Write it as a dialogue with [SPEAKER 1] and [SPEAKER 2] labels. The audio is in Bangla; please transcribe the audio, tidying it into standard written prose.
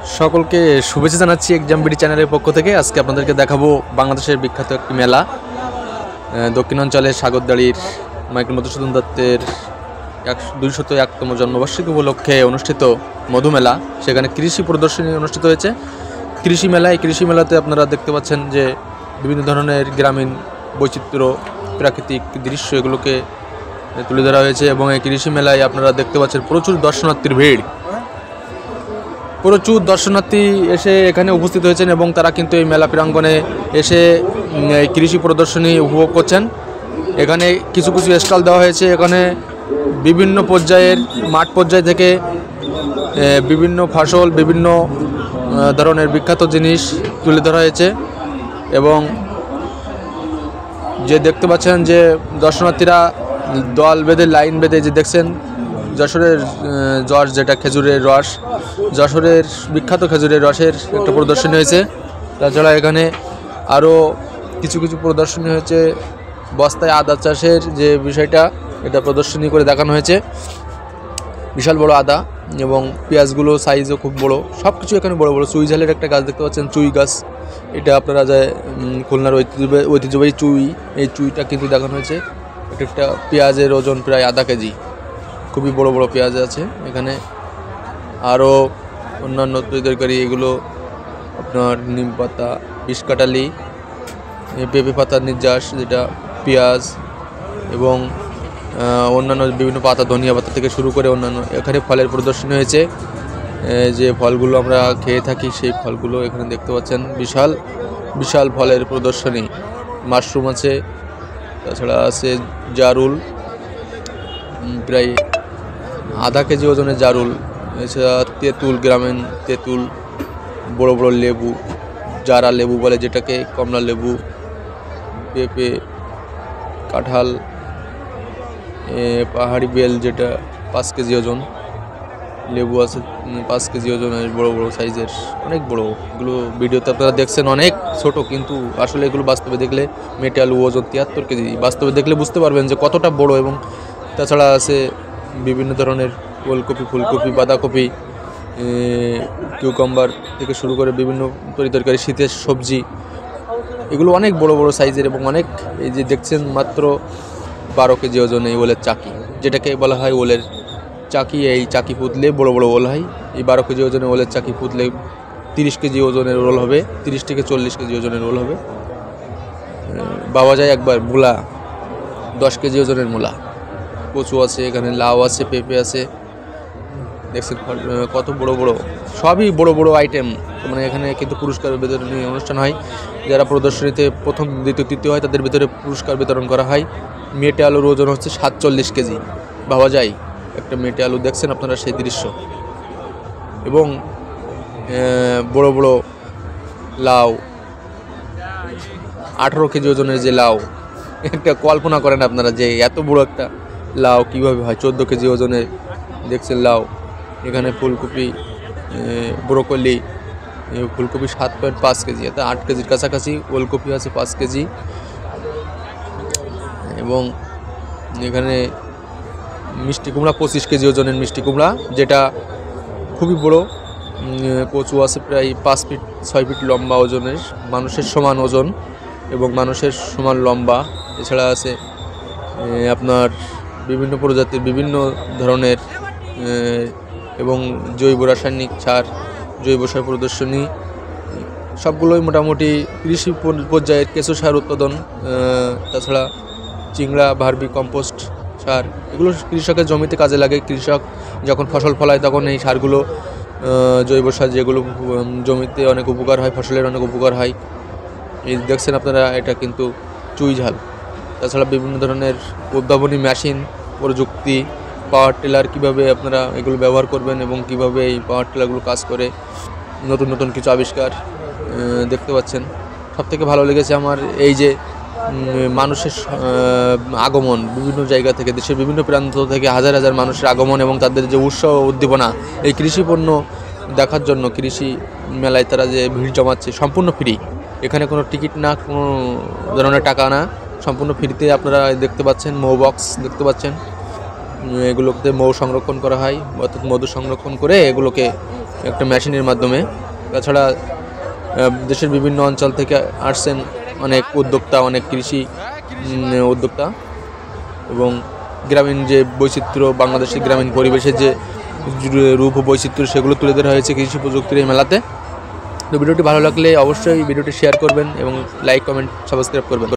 [SPEAKER 1] সকলকে শুভেচ্ছা জানাচ্ছি এক্সাম বিডি চ্যানেলের পক্ষ থেকে। আজকে আপনাদেরকে দেখাবো বাংলাদেশের বিখ্যাত একটি মেলা, দক্ষিণাঞ্চলের সাগরদাড়ির মাইকেল মধুসূদন দত্তের 201তম জন্মবার্ষিকী উপলক্ষে অনুষ্ঠিত মধুমেলা। সেখানে কৃষি প্রদর্শনী অনুষ্ঠিত হয়েছে। কৃষি মেলাতে আপনারা দেখতে পাচ্ছেন যে বিভিন্ন ধরনের গ্রামীণ বৈচিত্র্য, প্রাকৃতিক দৃশ্য এগুলোকে তুলে ধরা হয়েছে। এবং এই কৃষি মেলায় আপনারা দেখতে পাচ্ছেন প্রচুর দর্শনার্থীর ভিড়, প্রচুর দর্শনার্থী এসে এখানে উপস্থিত হয়েছেন এবং তারা কিন্তু এই মেলা প্রাঙ্গণে এসে এই কৃষি প্রদর্শনী উপভোগ করছেন। এখানে কিছু কিছু স্টল দেওয়া হয়েছে। এখানে বিভিন্ন পর্যায়ের মাঠ পর্যায় থেকে বিভিন্ন ফসল, বিভিন্ন ধরনের বিখ্যাত জিনিস তুলে ধরা হয়েছে। এবং যে দেখতে পাচ্ছেন যে দর্শনার্থীরা দল বেঁধে, লাইন বেঁধে, যে দেখছেন যশোরের রস, যেটা খেজুরের রস, যশোরের বিখ্যাত খেজুরের রসের একটা প্রদর্শনী হয়েছে। তাছাড়া এখানে আরও কিছু কিছু প্রদর্শনী হয়েছে। বস্তায় আদা চাষের যে বিষয়টা, এটা প্রদর্শনী করে দেখানো হয়েছে। বিশাল বড় আদা এবং পেঁয়াজগুলো সাইজও খুব বড়, সব কিছু এখানে বড় বড়। চুই ঝালের একটা গাছ দেখতে পাচ্ছেন, চুই গাছ। এটা আপনারা যায় খুলনার ঐতিহ্যবাহী চুই, এই চুইটা কিন্তু দেখানো হয়েছে। এটা একটা পেঁয়াজের ওজন প্রায় আধা কেজি, খুবই বড় বড় পেঁয়াজ আছে এখানে। আরও অন্যান্য তরকারি, এগুলো আপনার নিম পাতা, বিষকাটালি, পেঁপে পাতার নির্যাস, যেটা পেঁয়াজ, এবং অন্যান্য বিভিন্ন পাতা, ধনিয়া পাতা থেকে শুরু করে অন্যান্য। এখানে ফলের প্রদর্শনী হয়েছে। যে ফলগুলো আমরা খেয়ে থাকি সেই ফলগুলো এখানে দেখতে পাচ্ছেন। বিশাল বিশাল ফলের প্রদর্শনী। মাশরুম আছে, তাছাড়া আছে জারুল, প্রায় আধা কেজি ওজনের জারুল। এছাড়া তেঁতুল, গ্রামীণ তেঁতুল, বড় বড় লেবু, জারা লেবু বলে যেটাকে, কমলা লেবু, পেঁপে, কাঁঠাল, পাহাড়ি বেল যেটা 5 কেজি ওজন, লেবু আছে 5 কেজি ওজনের, বড় বড় সাইজের, অনেক বড়। এগুলো ভিডিওতে আপনারা দেখছেন অনেক ছোট, কিন্তু আসলে এগুলো বাস্তবে দেখলে মেটে আলু ওজন 73 কেজি। বাস্তবে দেখলে বুঝতে পারবেন যে কতটা বড়। এবং তাছাড়া আছে বিভিন্ন ধরনের ওলকপি, ফুলকপি, বাঁধাকপি, কিউকাম্বার থেকে শুরু করে বিভিন্ন তরকারি, শীতের সবজি, এগুলো অনেক বড় বড় সাইজের। এবং অনেক, এই যে দেখছেন মাত্র 12 কেজি ওজন এই ওলের চাকি, যেটাকে বলা হয় ওলের চাকি। এই চাকি পুতলে বড় বড় ওল হয়। এই 12 কেজি ওজনের ওলের চাকি পুতলে 30 কেজি ওজনের ওল হবে, 30 থেকে 40 কেজি ওজনের ওল হবে। পাওয়া যায় একবার মূলা, 10 কেজি ওজনের মূলা। কচু আছে এখানে, লাউ আছে, পেঁপে আছে। দেখছেন কত বড় বড়, সবই বড় বড় আইটেম। মানে এখানে কিন্তু পুরস্কার বিতরণী অনুষ্ঠান হয়। যারা প্রদর্শনীতে প্রথম, দ্বিতীয়, তৃতীয় হয় তাদের ভিতরে পুরস্কার বিতরণ করা হয়। মেটে আলুর ওজন হচ্ছে 47 কেজি পাওয়া যায় একটা মেটে আলু। দেখছেন আপনারা সেই দৃশ্য। এবং বড় বড় লাউ, 18 কেজি ওজনের যে লাউ, একটা কল্পনা করেন আপনারা যে এত বড় একটা লাউ কীভাবে হয়। 14 কেজি ওজনে দেখছেন লাউ। এখানে ফুলকপি, ব্রোকলি, ফুলকপি 7.5 কেজি, এতে 8 কেজির কাছাকাছি। ওলকপি আছে 5 কেজি। এবং এখানে মিষ্টি কুমড়া 25 কেজি ওজনের মিষ্টি কুমড়া, যেটা খুবই বড়। কচু আছে প্রায় 5 ফিট 6 ফিট লম্বা ওজনের, মানুষের সমান ওজন এবং মানুষের সমান লম্বা। এছাড়া আছে আপনার বিভিন্ন প্রজাতির, বিভিন্ন ধরনের এবং জৈব রাসায়নিক সার, জৈব সার প্রদর্শনী। সবগুলোই মোটামুটি কৃষি পর্যায়ের কেঁচো সার উৎপাদন। তাছাড়া চিংড়া, ভার্মি কম্পোস্ট সার, এগুলো কৃষকের জমিতে কাজে লাগে। কৃষক যখন ফসল ফলায় তখন এই সারগুলো, জৈব সার, যেগুলো জমিতে অনেক উপকার হয়, ফসলের অনেক উপকার হয়। এই দেখছেন আপনারা, এটা কিন্তু চুই ঝাল। তাছাড়া বিভিন্ন ধরনের উদ্ভাবনী মেশিন, প্রযুক্তি, পাওয়ার টিলার, কীভাবে আপনারা এগুলো ব্যবহার করবেন এবং কিভাবে এই পাওয়ার টিলারগুলো কাজ করে, নতুন নতুন কিছু আবিষ্কার দেখতে পাচ্ছেন। সবথেকে ভালো লেগেছে আমার এই যে মানুষের আগমন, বিভিন্ন জায়গা থেকে, দেশের বিভিন্ন প্রান্ত থেকে হাজার হাজার মানুষের আগমন এবং তাদের যে উৎসাহ, উদ্দীপনা এই কৃষি পণ্য দেখার জন্য। কৃষি মেলায় তারা যে ভিড় জমাচ্ছে, সম্পূর্ণ ফ্রি। এখানে কোনো টিকিট না, কোনো ধরনের টাকা না, সম্পূর্ণ ফ্রিতে আপনারা দেখতে পাচ্ছেন। মৌ বক্স দেখতে পাচ্ছেন, এগুলোতে মৌ সংরক্ষণ করা হয়, অর্থাৎ মধু সংরক্ষণ করে এগুলোকে একটা মেশিনের মাধ্যমে। তাছাড়া দেশের বিভিন্ন অঞ্চল থেকে আসছেন অনেক উদ্যোক্তা, অনেক কৃষি উদ্যোক্তা, এবং গ্রামীণ যে বৈচিত্র্য, বাংলাদেশের গ্রামীণ পরিবেশের যে রূপ ও বৈচিত্র্য সেগুলো তুলে ধরা হয়েছে কৃষি প্রযুক্তির এই মেলাতে। তো ভিডিওটি ভালো লাগলে অবশ্যই ভিডিওটি শেয়ার করবেন এবং লাইক, কমেন্ট, সাবস্ক্রাইব করবেন।